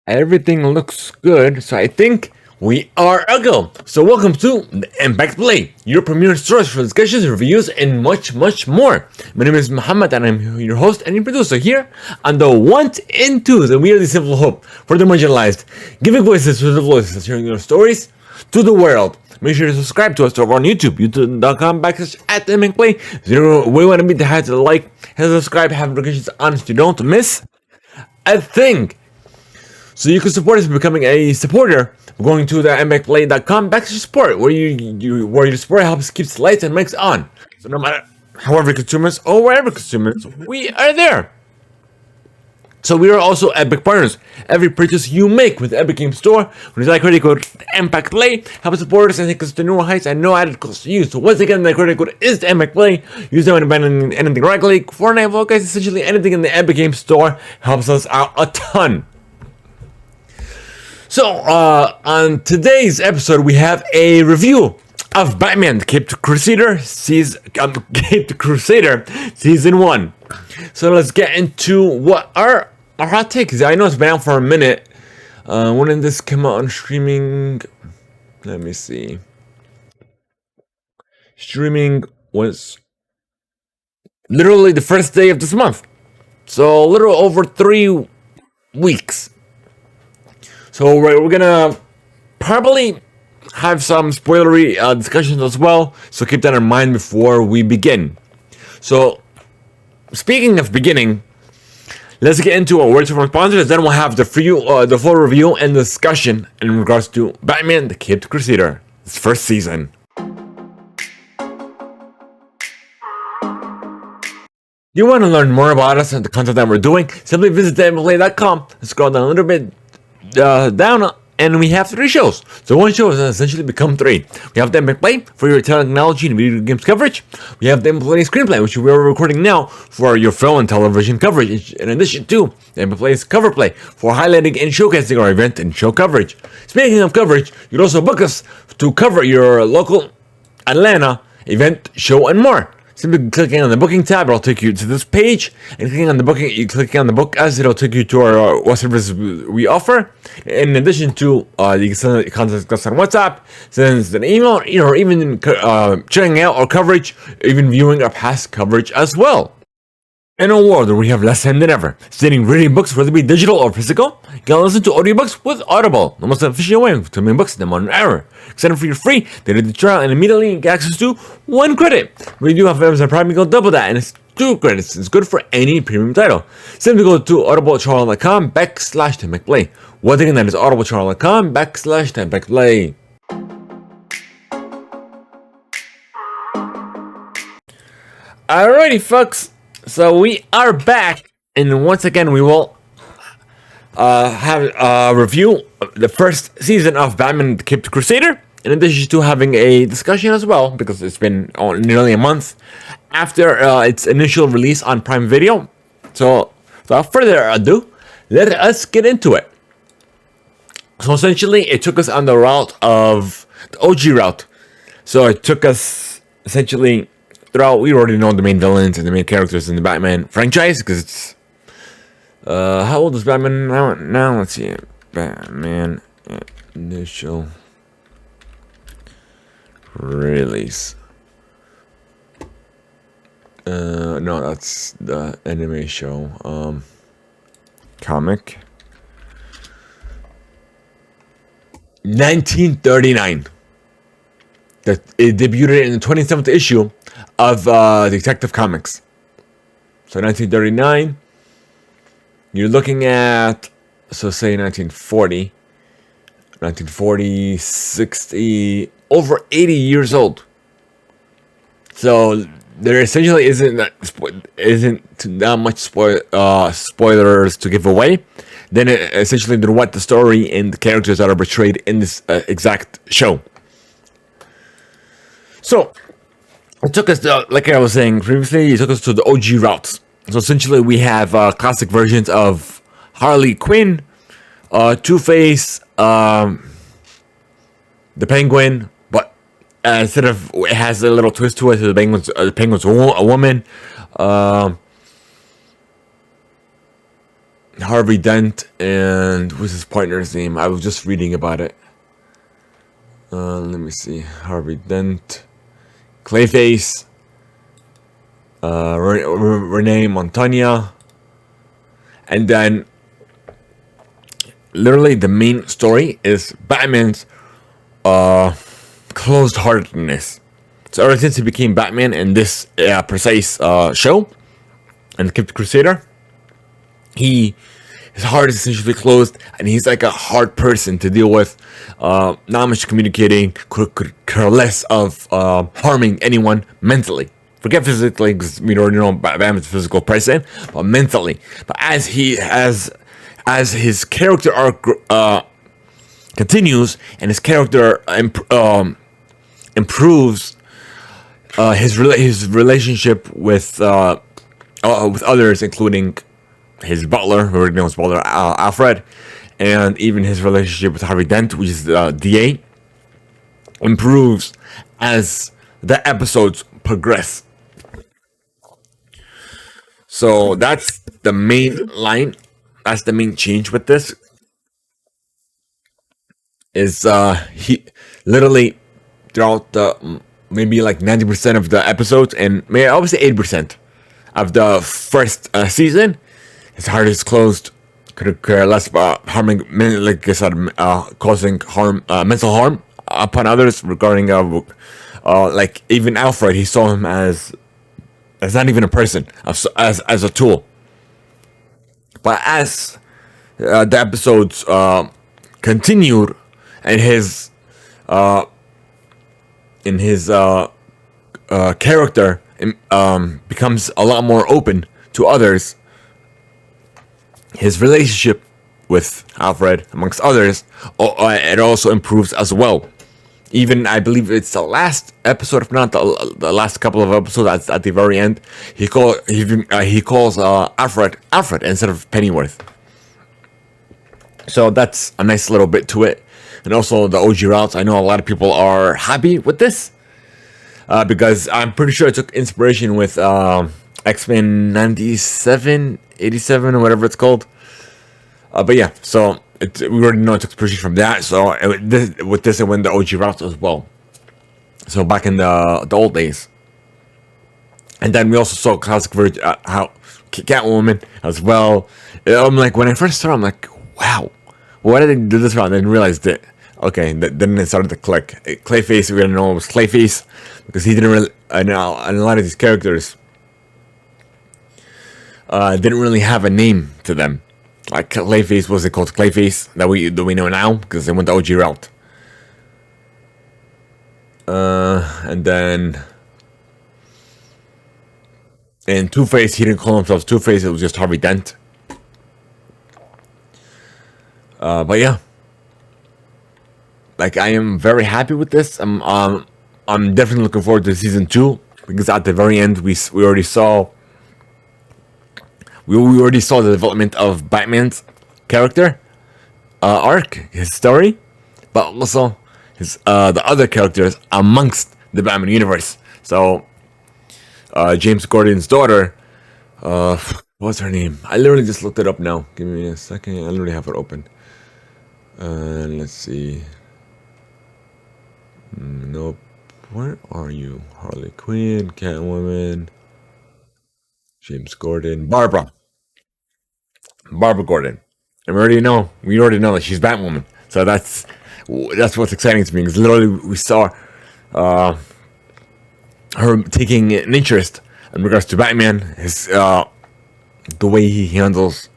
Everything looks good, so I think we are a go. So welcome to the Impact Play, your premier source for discussions, reviews, and much, much more. My name is Muhammad, and I'm your host and your producer here on the ones and twos, and we are the simple hope for the marginalized, giving voices to the voiceless, sharing your stories to the world. Make sure to subscribe to us over on YouTube, youtube.com/@ImpactPlay. We want to beat the heights of the like, hit subscribe, have notifications on so you don't miss a thing. So you can support us by becoming a supporter, going to the Theimpactplay'S.com/support, where your support helps keeps the lights and mics on. So no matter however you consume us or wherever you consume us, we are there. So we are also Epic partners. Every purchase you make with the Epic Game Store, with the credit code ImpactPlay, help support us and take us to newer heights and no added cost to you. So once again, the credit code is the ImpactPlay. Use them when abandoning anything regularly. Fortnite, well, guys, essentially anything in the Epic Game Store helps us out a ton. So, on today's episode, we have a review of Batman: Caped Crusader Season 1. So let's get into what our hot takes. I know it's been out for a minute. When did this come out on streaming? Let me see. Streaming was literally the first day of this month. So a little over 3 weeks. So we're gonna probably have some spoilery discussions as well, so keep that in mind before we begin. So, speaking of beginning, let's get into our words from our sponsors, then we'll have the full review and discussion in regards to Batman: The Caped Crusader, its first season. You want to learn more about us and the content that we're doing? Simply visit Theimpactplay'S.com and scroll down a little bit down, and we have 3 shows. So one show has essentially become 3. We have the Impact Play for your technology and video games coverage. We have the Impact Play Screenplay, which we are recording now for your film and television coverage. In addition to the Impact Play's Cover Play for highlighting and showcasing our event and show coverage. Speaking of coverage, you can also book us to cover your local Atlanta event, show, and more. Simply clicking on the booking tab, it'll take you to this page, and clicking on the book as, it'll take you to our what services we offer. In addition to you can send contact us on WhatsApp, send us an email, or even checking out our coverage, even viewing our past coverage as well. In a world where we have less time than ever, studying reading books, whether it be digital or physical, you can listen to audiobooks with Audible, the most efficient way to make books in the modern era. Sign up for your free, they did the trial, and immediately get access to 1 credit. We do have Amazon Prime, you go double that, and it's 2 credits. It's good for any premium title. Simply go to audibletrial.com/Theimpactplay. Once again, that is audibletrial.com/Theimpactplay. Alrighty, folks. So we are back, and once again we will have a review of the first season of Batman: The Caped Crusader, in addition to having a discussion as well, because it's been nearly a month after its initial release on Prime Video. So without further ado, let us get into it. So essentially, it took us on the route of the OG route. So it took us essentially throughout. We already know the main villains and the main characters in the Batman franchise, because it's how old is Batman now? Let's see. Batman initial release. No, that's the anime show. Comic. 1939. That it debuted in the 27th issue of Detective Comics. So 1939, you're looking at, so say 1940, 60, over 80 years old. So there essentially isn't that much spoilers to give away. Then essentially what the story and the characters that are portrayed in this exact show. So it took us, like I was saying previously, it took us to the OG routes. So essentially we have classic versions of Harley Quinn, Two-Face, the Penguin, but instead of, it has a little twist to it, so the Penguin's a woman. Harvey Dent and what's his partner's name? I was just reading about it. Let me see. Harvey Dent, Clayface, Renee Montagna, and then literally the main story is Batman's closed-heartedness. So ever since he became Batman in this precise show, and the Crusader, his heart is essentially closed, and he's like a hard person to deal with. Not much communicating, could care less of harming anyone mentally. Forget physically, because we already know Batman's a physical person, but mentally. But as his character arc continues, and his character improves, his relationship with others, including his butler, who already knows butler, Alfred, and even his relationship with Harvey Dent, which is the DA, improves as the episodes progress. So that's the main line. That's the main change with this. Is he literally throughout the maybe like 90% of the episodes, and maybe obviously 80% of the first season, his heart is closed. Could care less about harming, like I said, causing harm, mental harm upon others. Regarding like even Alfred, he saw him as not even a person, as a tool. But as the episodes continued, and his character becomes a lot more open to others, his relationship with Alfred, amongst others, it also improves as well. Even I believe it's the last episode, if not the last couple of episodes, at the very end, he calls Alfred instead of Pennyworth. So that's a nice little bit to it. And also the OG routes. I know a lot of people are happy with this because I'm pretty sure it took inspiration with X-Men 97, 87, or whatever it's called. But yeah, so we already know it took inspiration from that. So with this, it went the OG routes as well. So back in the old days. And then we also saw classic version, how Catwoman as well. I'm like, when I first saw it, I'm like, wow, why did they do this route? I didn't realize that. Okay, then it started to click. Clayface, we didn't know it was Clayface because he didn't really. And a lot of these characters didn't really have a name to them. Like Clayface, was it called Clayface that we know now because they went the OG route. And then in Two-Face, he didn't call himself Two-Face. It was just Harvey Dent. But yeah, like I am very happy with this. I'm definitely looking forward to season 2 because at the very end we already saw the development of Batman's character arc, his story, but also his the other characters amongst the Batman universe. So James Gordon's daughter, what's her name? I literally just looked it up now. Give me a second. I literally have it open. Let's see. Nope. Where are you? Harley Quinn, Catwoman, James Gordon, Barbara Gordon. And we already know that she's Batwoman. So that's what's exciting to me, because literally we saw her taking an interest in regards to Batman, his the way he handles,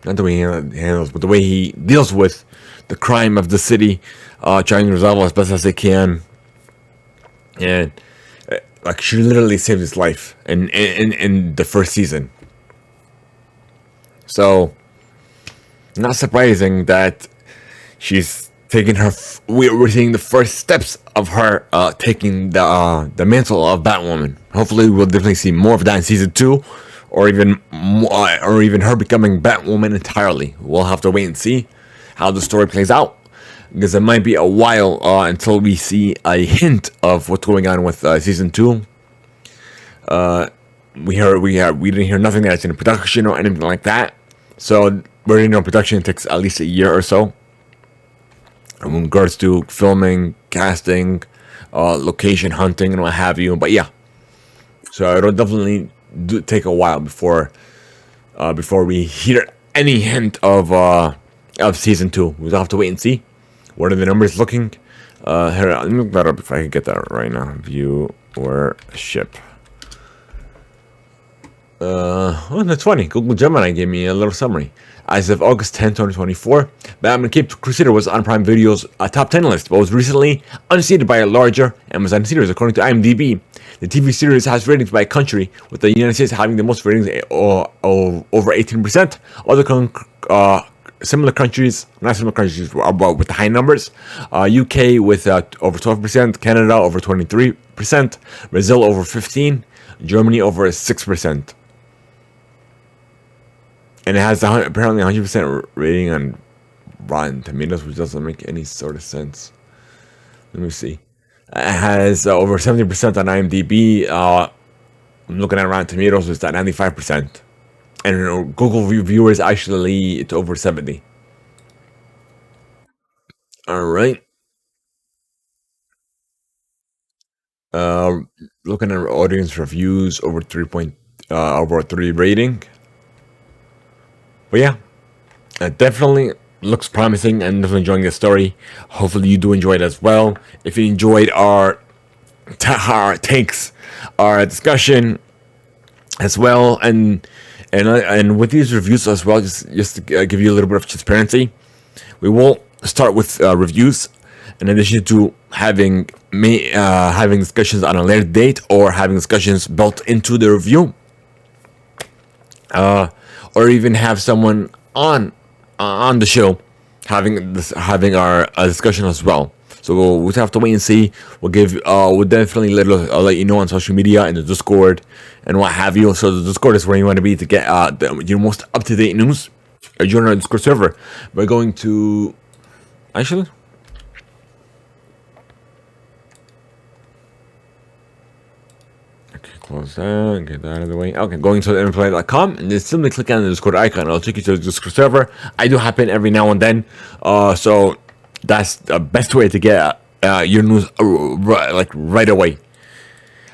not the way he handles, but the way he deals with the crime of the city, trying to resolve as best as they can, and like she literally saved his life in the first season. So, not surprising that she's taking her. We're seeing the first steps of her taking the mantle of Batwoman. Hopefully, we'll definitely see more of that in season 2, or even her becoming Batwoman entirely. We'll have to wait and see how the story plays out, because it might be a while until we see a hint of what's going on with season 2. We didn't hear nothing that's in production or anything like that. So we're production takes at least a year or so. In regards to filming, casting, location hunting, and what have you. But yeah, so it'll definitely take a while before we hear any hint of season 2. We'll have to wait and see. What are the numbers looking? Here, let me look that up if I can get that right now. Viewership. Oh, that's funny. Google Gemini gave me a little summary. As of August 10, 2024, Batman Cape Crusader was on Prime Video's top 10 list, but was recently unseated by a larger Amazon series, according to IMDb. The TV series has ratings by country, with the United States having the most ratings over 18%. Other similar countries, not similar countries, but with the high numbers. UK with over 12%, Canada over 23%, Brazil over 15%, Germany over 6%. And it has apparently 100% rating on Rotten Tomatoes, which doesn't make any sort of sense. Let me see. It has over 70% on IMDb. I'm looking at Rotten Tomatoes, it's at 95%. And Google viewers actually, it's over 70. All right. Looking at audience reviews, over 3 rating. But yeah, it definitely looks promising. I'm definitely enjoying the story. Hopefully you do enjoy it as well. If you enjoyed our takes, our discussion as well, and with these reviews as well, just to give you a little bit of transparency, we will start with reviews in addition to having discussions on a later date, or having discussions built into the review, or even have someone on the show having our discussion as well. So we'll have to wait and see. We'll definitely let you know on social media, in the Discord, and what have you. So the Discord is where you want to be to get your most up to date news. Or join our Discord server. We're going to actually. Okay, close that, get that out of the way. Okay, going to Theimpactplay'S.com, and then simply click on the Discord icon. It'll take you to the Discord server. I do happen every now and then, so that's the best way to get your news right away.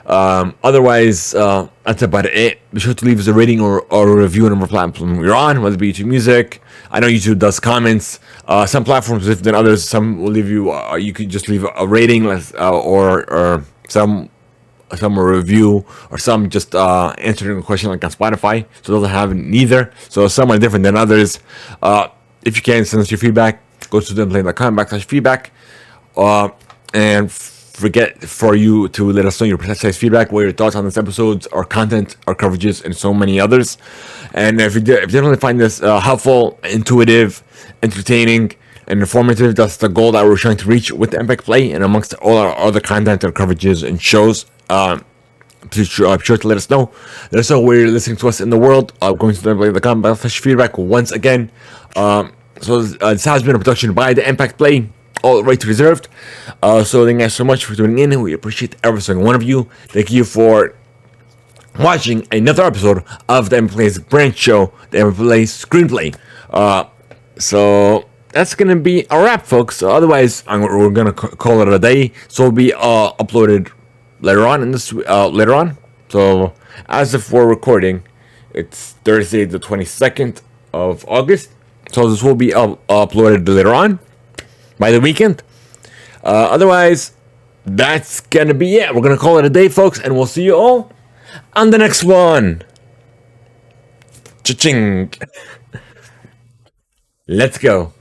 Otherwise, that's about it. Be sure to leave us a rating or a review on whatever platform you're on, whether it be YouTube Music. I know YouTube does comments. Some platforms different than others. Some will leave you. You could just leave a rating, or some a review, or some just answering a question like on Spotify. So those have neither. So some are different than others. If you can, send us your feedback. Go to theimpactplay'S.com/feedback. And forget for you to let us know your precise feedback, what your thoughts on this episodes, our content, our coverages, and so many others. And if you definitely find this helpful, intuitive, entertaining, and informative, that's the goal that we're trying to reach with the Impact Play, and amongst all our other content and coverages and shows. Please sure to let us know. Let us know where you're listening to us in the world. Going to theimpactplay'S.com/feedback once again. So this has been a production by the Impact Play. All rights reserved. So thank you guys so much for tuning in. We appreciate every single one of you. Thank you for watching another episode of the Theimpactplay'S branch show, the Theimpactplay'S screenplay. So that's gonna be a wrap, folks. So otherwise, we're gonna call it a day. So it'll be uploaded later on. So as if we're recording, it's Thursday the 22nd of August. So this will be uploaded later on, by the weekend. Otherwise, that's gonna be it. We're gonna call it a day, folks, and we'll see you all on the next one. Cha-ching. Let's go.